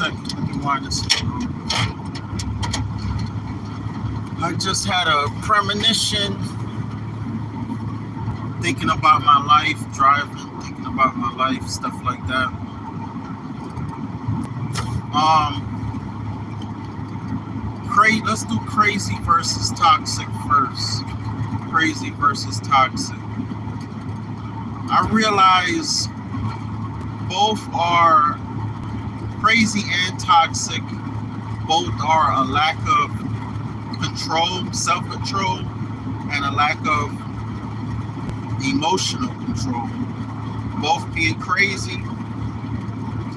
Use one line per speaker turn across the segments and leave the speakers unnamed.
second. Let me wind this through. I just had a premonition, thinking about my life, driving, thinking about my life, stuff like that. Let's do crazy versus toxic first. Crazy versus toxic. I realize both are crazy and toxic. Both are a lack of control, self-control, and a lack of emotional control. Both being crazy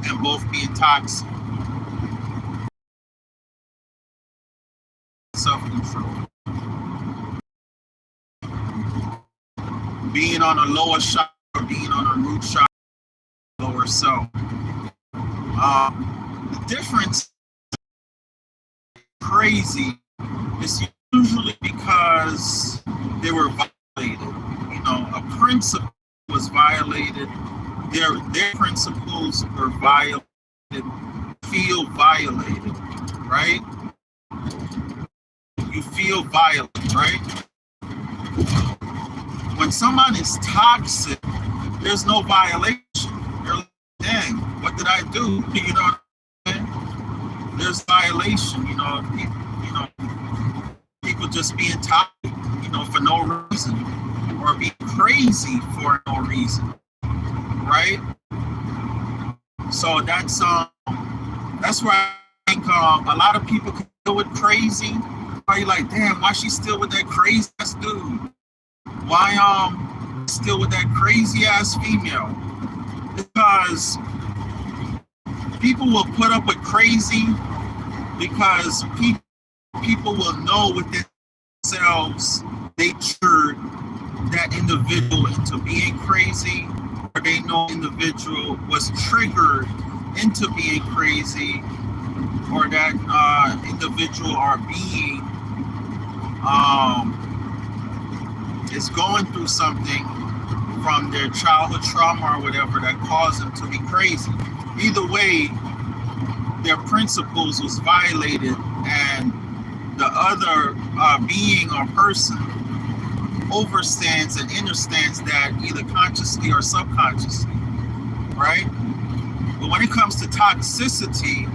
and both being toxic. Self-control. Being on a lower shot or being on a root shot, lower self. The difference crazy is usually because they were violated. You know, a principle was violated. Their principles were violated. Feel violated, right? You feel violent, right? When someone is toxic, there's no violation. You're like, dang, what did I do? You know what I'm saying? There's violation, people just being toxic, for no reason, or being crazy for no reason, right? So that's where I think a lot of people can deal with crazy. Why you like, damn, why she still with that crazy ass dude? Why still with that crazy ass female? Because people will put up with crazy because people will know within themselves they triggered that individual into being crazy, or they know individual was triggered into being crazy, or that individual or being is going through something from their childhood trauma or whatever that caused them to be crazy. Either way, their principles was violated, and the other being or person overstands and understands that either consciously or subconsciously, right? But when it comes to toxicity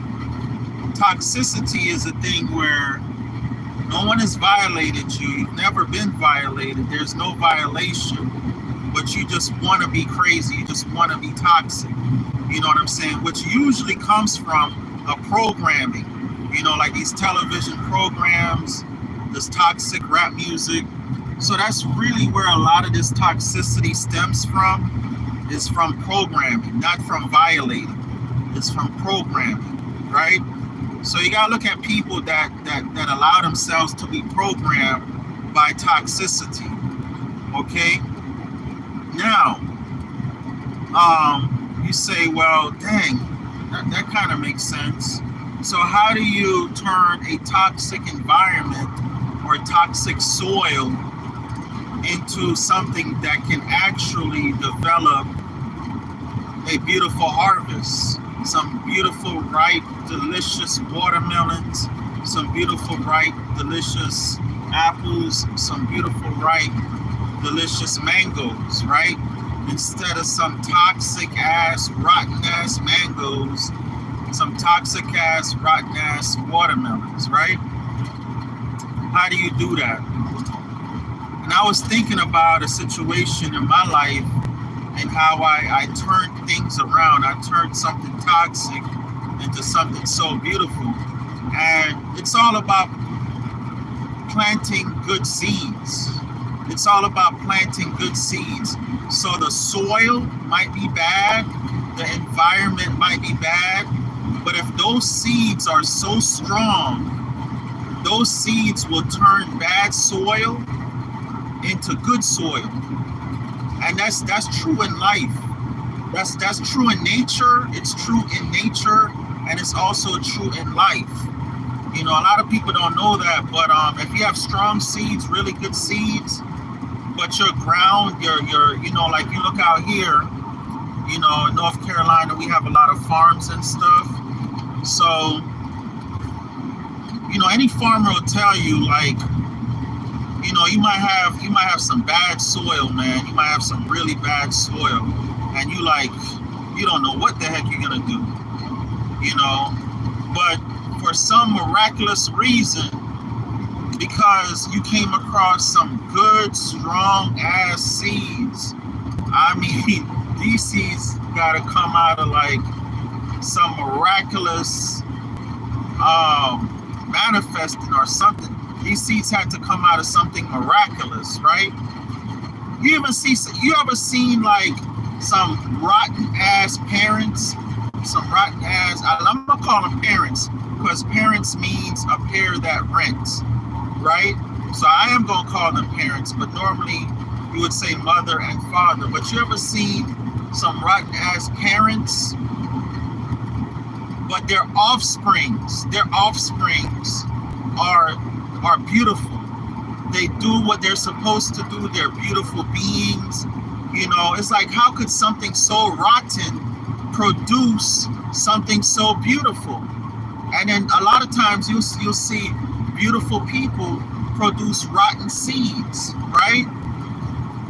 is a thing where no one has violated you. You've never been violated. There's no violation, but you just want to be crazy. You just want to be toxic. You know what I'm saying? Which usually comes from a programming, like these television programs, this toxic rap music. So that's really where a lot of this toxicity stems from, is from programming, not from violating. It's from programming, right? So you gotta look at people that allow themselves to be programmed by toxicity. Okay? Now, you say, well, dang, that kind of makes sense. So how do you turn a toxic environment or toxic soil into something that can actually develop a beautiful harvest? Some beautiful, ripe, delicious watermelons, some beautiful, ripe, delicious apples, some beautiful, ripe, delicious mangoes, right? Instead of some toxic ass, rotten ass mangoes, some toxic ass, rotten ass watermelons, right? How do you do that? And I was thinking about a situation in my life and how I turned things around. I turned something toxic into something so beautiful. And it's all about planting good seeds. It's all about planting good seeds. So the soil might be bad, the environment might be bad, but if those seeds are so strong, those seeds will turn bad soil into good soil. And that's true in life. That's true in nature. It's true in nature, and it's also true in life. A lot of people don't know that, but if you have strong seeds, really good seeds, but your ground, your like you look out here, in North Carolina, we have a lot of farms and stuff. So, any farmer will tell you, like, you might have some bad soil, man. You might have some really bad soil, and you don't know what the heck you're gonna do, But for some miraculous reason, because you came across some good, strong ass seeds. I mean, these seeds gotta come out of like some miraculous manifesting or something. These seeds had to come out of something miraculous, right? You ever seen like some rotten ass parents? Some rotten ass, I'm gonna call them parents, because parents means a pair that rents, right? So I am gonna call them parents, but normally you would say mother and father. But you ever seen some rotten ass parents? But their offsprings are beautiful. They do what they're supposed to do. They're beautiful beings. It's like, how could something so rotten produce something so beautiful? And then a lot of times you'll see beautiful people produce rotten seeds, right?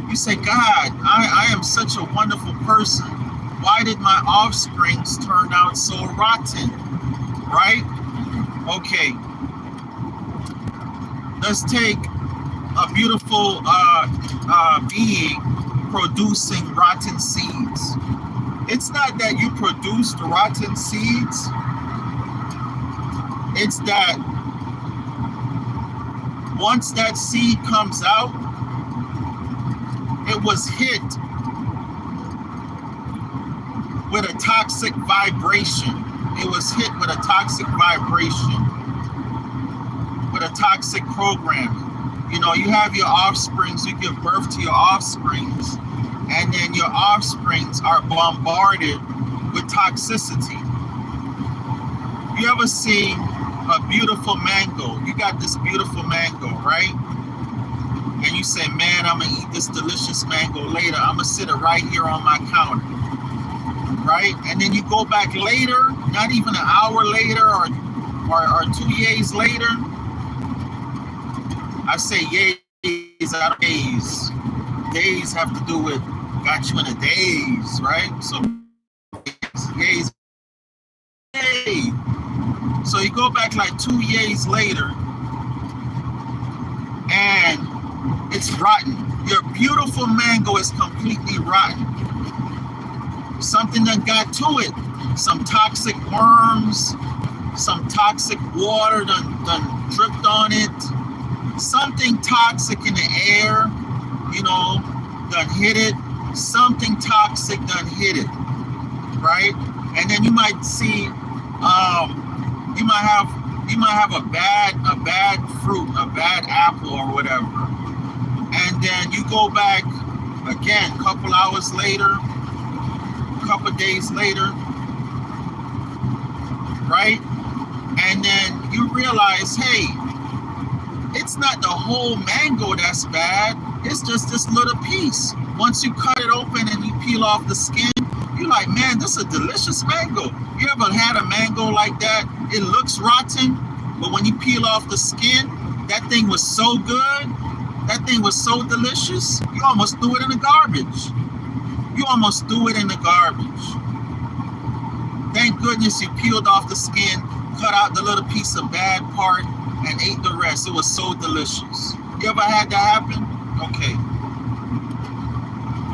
You say, God, I am such a wonderful person. Why did my offsprings turn out so rotten, right? Okay, let's take a beautiful being producing rotten seeds. It's not that you produced rotten seeds. It's that once that seed comes out, it was hit with a toxic vibration. It was hit with a toxic vibration, with a toxic programming. You have your offsprings, you give birth to your offsprings, and then your offsprings are bombarded with toxicity. You ever see a beautiful mango? You got this beautiful mango, right? And you say, man, I'm gonna eat this delicious mango later. I'm gonna sit it right here on my counter, right? And then you go back later, not even an hour later or 2 days later. I say days out of days. Days have to do with got you in a daze, right? So days. Hey. So you go back like 2 days later, and it's rotten. Your beautiful mango is completely rotten. Something that got to it. Some toxic worms, some toxic water done dripped on it. Something toxic in the air, done hit it. Something toxic done hit it, right? And then you might see, you might have a bad fruit, a bad apple or whatever. And then you go back again, a couple hours later, a couple days later, right? And then you realize, hey, it's not the whole mango that's bad. It's just this little piece. Once you cut it open and you peel off the skin, you're like, man, this is a delicious mango. You ever had a mango like that? It looks rotten, but when you peel off the skin, that thing was so good. That thing was so delicious. You almost threw it in the garbage. You almost threw it in the garbage. Thank goodness you peeled off the skin, cut out the little piece of bad part, and ate the rest. It was so delicious. You ever had that happen? Okay.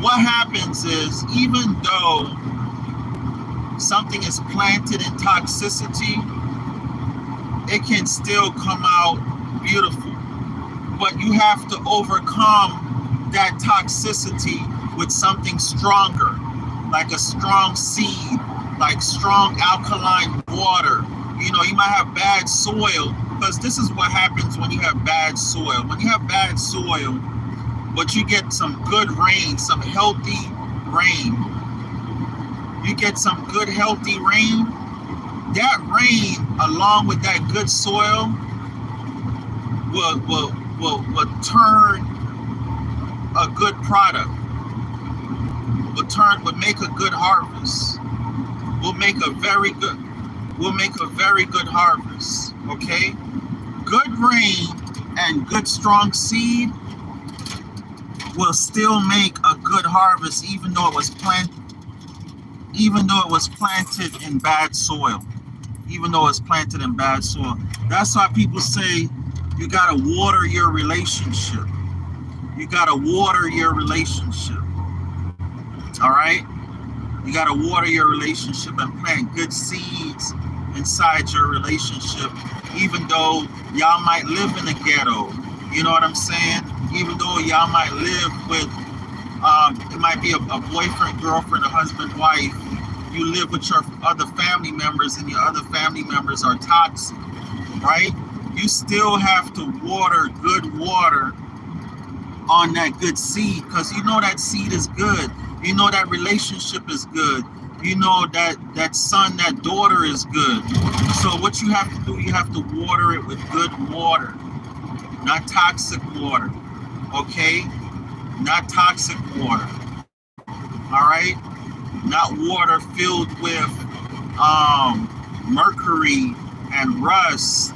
What happens is, even though something is planted in toxicity, it can still come out beautiful. But you have to overcome that toxicity with something stronger, like a strong seed, like strong alkaline water. You might have bad soil, because this is what happens when you have bad soil. When you have bad soil, but you get some good rain, some healthy rain. You get some good healthy rain. That rain, along with that good soil, will turn a good product. Will make a good harvest. Will make a very good. will make a very good harvest. Okay? Good rain and good strong seed will still make a good harvest, even though it was planted in bad soil. Even though it's planted in bad soil. That's why people say you gotta water your relationship. You gotta water your relationship. All right? You gotta water your relationship and plant good seeds inside your relationship, even though y'all might live in the ghetto. You know what I'm saying? Even though y'all might live with, it might be a boyfriend, girlfriend, a husband, wife. You live with your other family members and your other family members are toxic, right? You still have to water good water on that good seed, because you know that seed is good. You know that relationship is good. You know that son, that daughter is good. So what you have to do, you have to water it with good water, not toxic water, okay? Not toxic water, all right? Not water filled with mercury and rust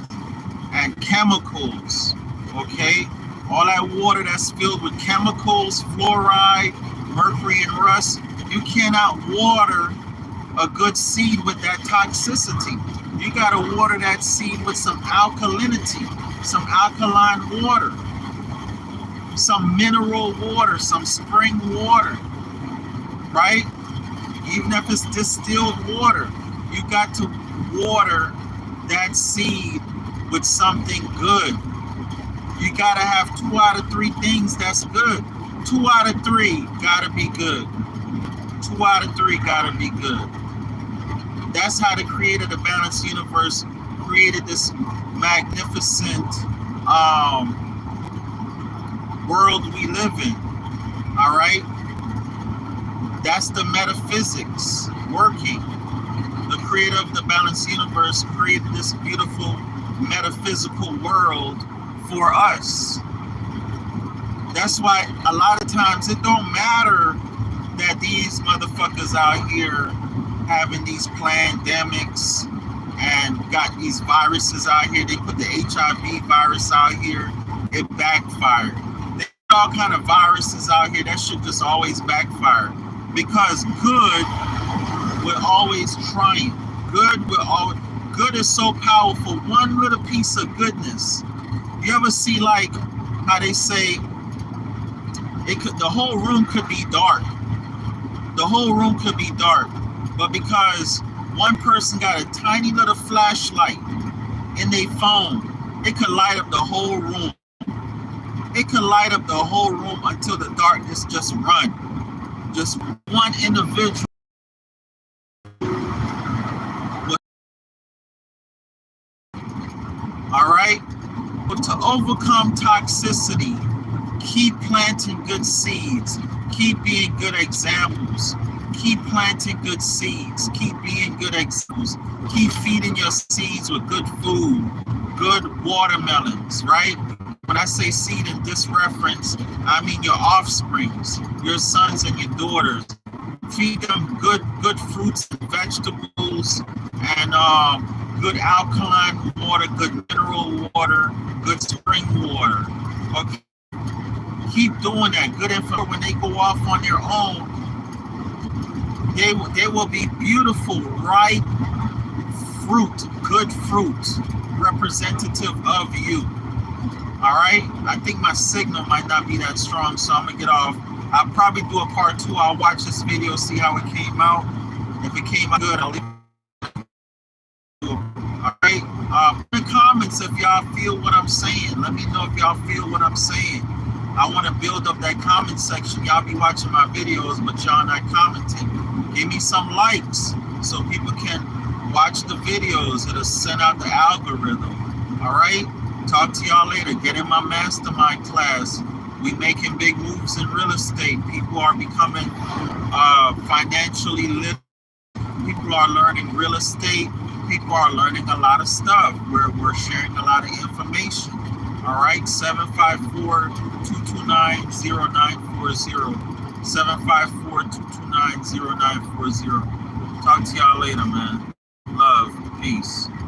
and chemicals, okay? All that water that's filled with chemicals, fluoride, mercury, and rust, you cannot water a good seed with that toxicity. You got to water that seed with some alkalinity, some alkaline water, some mineral water, some spring water, right? Even if it's distilled water, you got to water that seed with something good. You got to have 2 out of 3 things that's good. 2 out of 3 got to be good. 2 out of 3 got to be good. That's how the creator of the balanced universe created this magnificent world we live in. All right? That's the metaphysics working. The creator of the balanced universe created this beautiful metaphysical world for us. That's why a lot of times it don't matter that these motherfuckers out here having these pandemics and got these viruses out here. They put the HIV virus out here. It backfired. They put all kind of viruses out here. That shit just always backfire. Because good will always triumph. Good is so powerful. One little piece of goodness. You ever see like how they say the whole room could be dark. The whole room could be dark. But because one person got a tiny little flashlight in their phone, it could light up the whole room. It could light up the whole room until the darkness just run. Just one individual. All right? But to overcome toxicity, keep planting good seeds. Keep being good examples. Keep planting good seeds. Keep being good examples. Keep feeding your seeds with good food, good watermelons, right? When I say seed in this reference, I mean your offsprings, your sons and your daughters. Feed them good fruits and vegetables and good alkaline water, good mineral water, good spring water. Okay. Keep doing that. Good info. When they go off on their own, they will be beautiful, ripe fruit, good fruit, representative of you. All right? I think my signal might not be that strong, so I'm going to get off. I'll probably do a part 2. I'll watch this video, see how it came out. If it came out good, I'll leave it. All right? In the comments if y'all feel what I'm saying. Let me know if y'all feel what I'm saying. I want to build up that comment section. Y'all be watching my videos, but y'all not commenting. Give me some likes so people can watch the videos. It'll send out the algorithm. All right? Talk to y'all later. Get in my mastermind class. We making big moves in real estate. People are becoming financially literate. People are learning real estate. People are learning a lot of stuff. We're sharing a lot of information. All right, 754-229-0940. 754-229-0940. Talk to y'all later, man. Love. Peace.